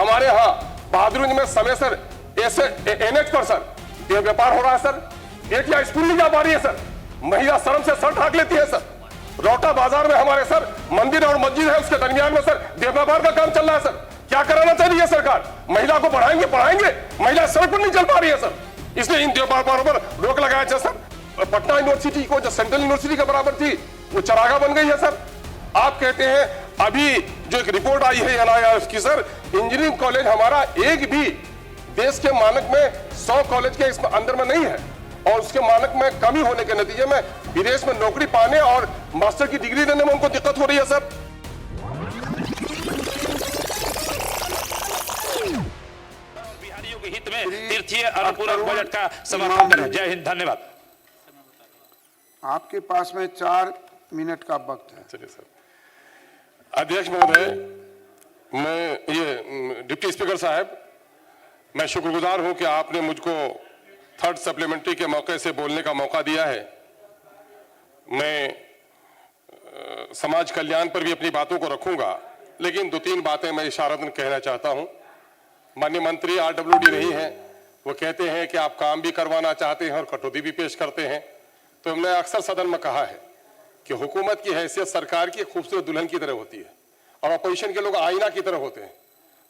हमारे यहाँ बहादुरगंज में समय सर ऐसे एनएच पर सर ये व्यापार हो रहा है सर। बेटियां स्कूल नहीं जा पा रही है सर, महिला शर्म से सर ढाक लेती है सर। रोटा बाजार में हमारे सर मंदिर और मस्जिद है, उसके दरमियान में सर देव व्यापार का काम चल रहा है सर। क्या कराना चाहिए सरकार? महिला को पढ़ाएंगे, महिला सड़क पर नहीं चल पा रही है सर, इसलिए इन देव व्यापारों पर रोक लगाया जाए सर। पटना यूनिवर्सिटी को जो सेंट्रल यूनिवर्सिटी के बराबर थी वो चरागा बन गई है सर। आप कहते हैं अभी जो एक रिपोर्ट आई है एनआईआरएफ की सर, इंजीनियरिंग कॉलेज हमारा एक भी देश के मानक में 100 कॉलेज के इसमें अंदर में नहीं है, और उसके मानक में कमी होने के नतीजे में विदेश में नौकरी पाने और मास्टर की डिग्री लेने में उनको दिक्कत हो रही है सर। बिहारियों के हित में तीर्थीय अनुपूरक बजट का समर्थन करें। जय हिंद, धन्यवाद। आपके पास में 4 मिनट का वक्त है। चलिए सर। अध्यक्ष महोदय, मैं ये डिप्टी स्पीकर साहब, मैं शुक्रगुजार हूं कि आपने मुझको थर्ड सप्लीमेंट्री के मौके से बोलने का मौका दिया है। मैं समाज कल्याण पर भी अपनी बातों को रखूंगा, लेकिन 2-3 बातें मैं इशारतन कहना चाहता हूं। माननीय मंत्री आरडब्ल्यूडी नहीं है, वो कहते हैं कि आप काम भी करवाना चाहते हैं और कटौती भी पेश करते हैं। तो हमने अक्सर सदन में कहा है कि हुकूमत की हैसियत सरकार की खूबसूरत दुल्हन की तरह होती है और अपोजिशन के लोग आईना की तरह होते हैं।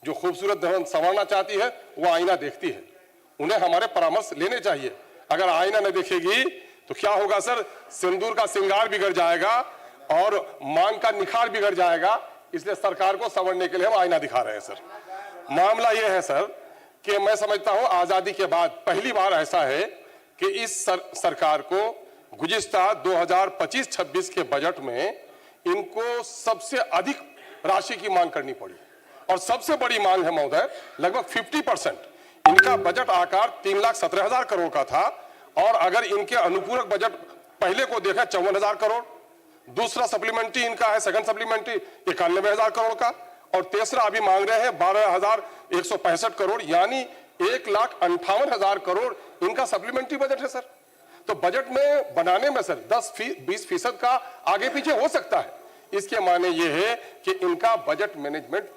जो खूबसूरत दुल्हन संवारना चाहती है वो आईना देखती है, उन्हें हमारे परामर्श लेने चाहिए। अगर आईना न देखेगी तो क्या होगा सर? सिंदूर का श्रृंगार बिगड़ जाएगा और मांग का निखार बिगड़ जाएगा। इसलिए सरकार को संवरने के लिए हम आईना दिखा रहे हैं सर। मामला यह है सर कि मैं समझता हूं आजादी के बाद पहली बार ऐसा है कि इस सरकार को गुज़िश्ता 2025-26 के बजट में इनको सबसे अधिक राशि की मांग करनी पड़ी, और सबसे बड़ी मांग है महोदय, लगभग 50% इनका बजट आकार 3,17,000 करोड़ का था, और अगर इनके अनुपूरक बजट पहले को देखा 54,000 करोड़, दूसरा सप्लीमेंट्री इनका है सेकंड सप्लीमेंट्री 91,000 करोड़ का, और तीसरा अभी मांग रहे हैं 12,165 करोड़, यानी 1,58,000 करोड़ इनका सप्लीमेंट्री बजट है सर। तो बजट में बनाने में सर 10-20% का आगे पीछे हो सकता है। इसके माने ये है कि इनका बजट मैनेजमेंट,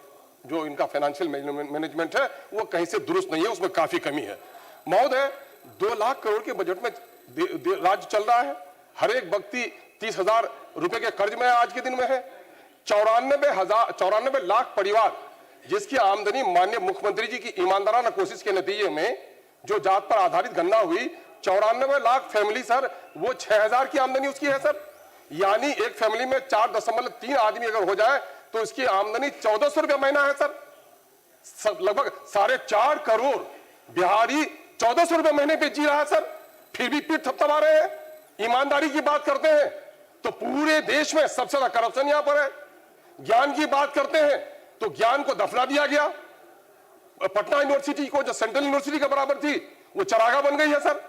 जो इनका फाइनेंशियल मैनेजमेंट है, वो कहीं से दुरुस्त नहीं है, उसमें काफी कमी है। महोदय, 2 लाख करोड़ के बजट में राज्य चल रहा है, हर एक व्यक्ति 30,000 रुपए के कर्ज में आज के दिन में है। 94 लाख परिवार जिसकी आमदनी माननीय मुख्यमंत्री जी की ईमानदाराना कोशिश के नतीजे में जो जात पर आधारित गणना हुई, 94 लाख फैमिली सर, वो 6,000 की आमदनी उसकी है सर। यानी एक फैमिली में 4.3 आदमी अगर हो जाए तो इसकी आमदनी 1,400 रुपया महीना है सर। लगभग 4.5 करोड़ बिहारी 1,400 रुपये महीने पे जी रहा है सर, फिर भी पीठ थपथपा रहे हैं। ईमानदारी की बात करते हैं तो पूरे देश में सबसे ज्यादा करप्शन यहां पर है। ज्ञान की बात करते हैं तो ज्ञान को दफना दिया गया। पटना यूनिवर्सिटी को जो सेंट्रल यूनिवर्सिटी के बराबर थी वो चरागा बन गई है सर।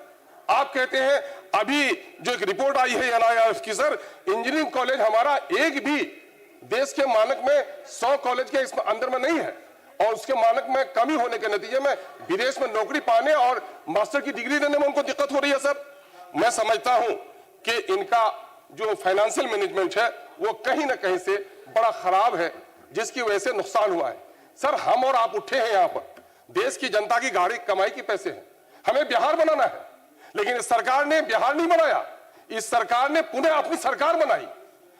आप कहते हैं अभी जो एक रिपोर्ट आई है एनआईआरएफ की सर, इंजीनियरिंग कॉलेज हमारा एक भी देश के मानक में 100 कॉलेज के इसमें अंदर में नहीं है, और उसके मानक में कमी होने के नतीजे में विदेश में नौकरी पाने और मास्टर की डिग्री लेने में उनको दिक्कत हो रही है सर। मैं समझता हूं कि इनका जो फाइनेंशियल मैनेजमेंट है वो कहीं ना कहीं से बड़ा खराब है, जिसकी वजह से नुकसान हुआ है सर। हम और आप उठे हैं यहाँ पर, देश की जनता की गाड़ी कमाई के पैसे हैं, हमें बिहार बनाना है, लेकिन इस सरकार ने बिहार नहीं बनाया, इस सरकार ने पुनः अपनी सरकार बनाई,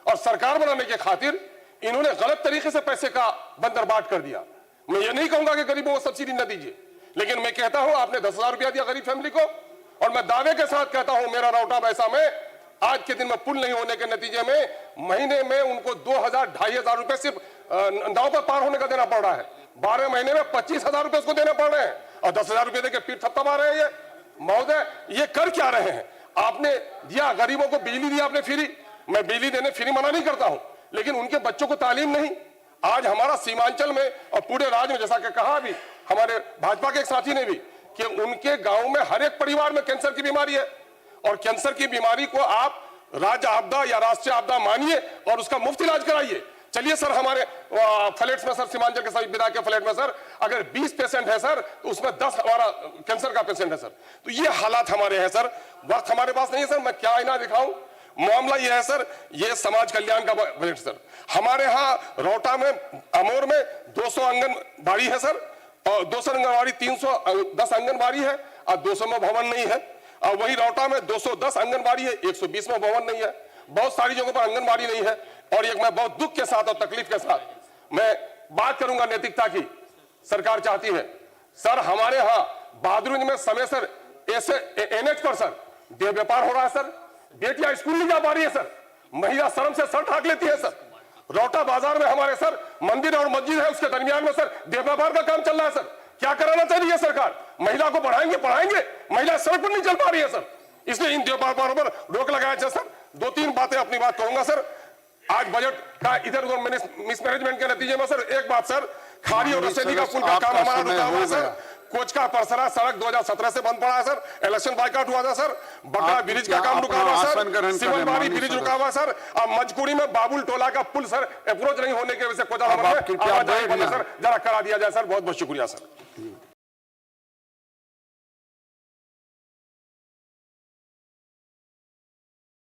और सरकार बनाने के खातिर इन्होंने गलत तरीके से पैसे का बंदरबाट कर दिया। मैं ये नहीं कहूंगा कि गरीबों को सब्सिडी न दीजिए, लेकिन मैं कहता हूं आपने 10,000 रुपया दिया गरीब फैमिली को, और मैं दावे के साथ कहता हूं मेरा रौटा वैसा में आज के दिन में पुल नहीं होने के नतीजे में महीने में उनको 2,000-2,500 रुपए सिर्फ नाव पर पार होने का देना पड़ रहा है। 12 महीने में 25,000 रुपए उसको देने पड़ रहे हैं, और 10,000 रुपए देकर पीठ थपथपा रहे हैं। ये महोदय, ये कर क्या रहे हैं? आपने दिया गरीबों को, बिजली दिया आपने फ्री, मैं बिजली देने फ्री मना नहीं करता हूं, लेकिन उनके बच्चों को तालीम नहीं। आज हमारा सीमांचल में और पूरे राज्य में, जैसा कि कहा अभी हमारे भाजपा के एक साथी ने भी, कि उनके गांव में हर एक परिवार में कैंसर की बीमारी है, और कैंसर की बीमारी को आप राज्य आपदा या राष्ट्रीय आपदा मानिए और उसका मुफ्त इलाज कराइए। चलिए सर, हमारे फ्लैट्स में सर, सीमांचल के सभी विधायक के फ्लैट में सर, अगर 20 पेशेंट है सर तो उसमें 10 हमारा कैंसर का पेशेंट है सर। तो ये हालात हमारे हैं सर, वक्त हमारे पास नहीं है सर, मैं क्या आईना दिखाऊं। मामला यह है सर, ये समाज कल्याण का बजट सर। हमारे यहाँ रोहटा में, अमोर में 200 आंगनबाड़ी है सर, और 200 आंगनबाड़ी 310 आंगनबाड़ी है और 200 में भवन नहीं है। और वही रौटा में 210 आंगनबाड़ी है, 120 में भवन नहीं है। बहुत सारी जगहों पर आंगनबाड़ी नहीं है। और एक मैं बहुत दुख के साथ और तकलीफ के साथ मैं बात करूंगा नैतिकता की। सरकार चाहती है सर, हमारे यहाँ बहादुरगंज में समय सर ऐसे एनएच पर सर देह व्यापार हो रहा है सर। बेटियां स्कूल नहीं जा पा रही है सर। महिला शर्म से सर ढाक लेती है सर। रौटा बाजार में हमारे सर मंदिर और मस्जिद है, उसके दरमियान में सर देह व्यापार का काम चल रहा है सर। क्या कराना चाहिए सरकार? महिला को पढ़ाएंगे, महिला सड़क पर नहीं चल पा रही है सर। इसलिए इन देह व्यापारों पर रोक लगाया जाए सर। 2-3 बातें अपनी बात कहूंगा सर। आज बजट का इधर उधर मिसमैनेजमेंट के नतीजे में सर एक बात सर, खारी और रसेदी का पुल का काम हमारा रुका हुआ है सर। कोच का परसरा सड़क 2017 से बंद पड़ा है सर। इलेक्शन बाइकआउट हुआ था सर। बकरा ब्रिज का काम रुका हुआ सर। सिमलबाड़ी ब्रिज रुका हुआ सर। और मजकुड़ी में बाबुल टोला का पुल सर अप्रोच नहीं होने की वजह से कोचा सर जरा करा दिया जाए सर। बहुत बहुत शुक्रिया सर।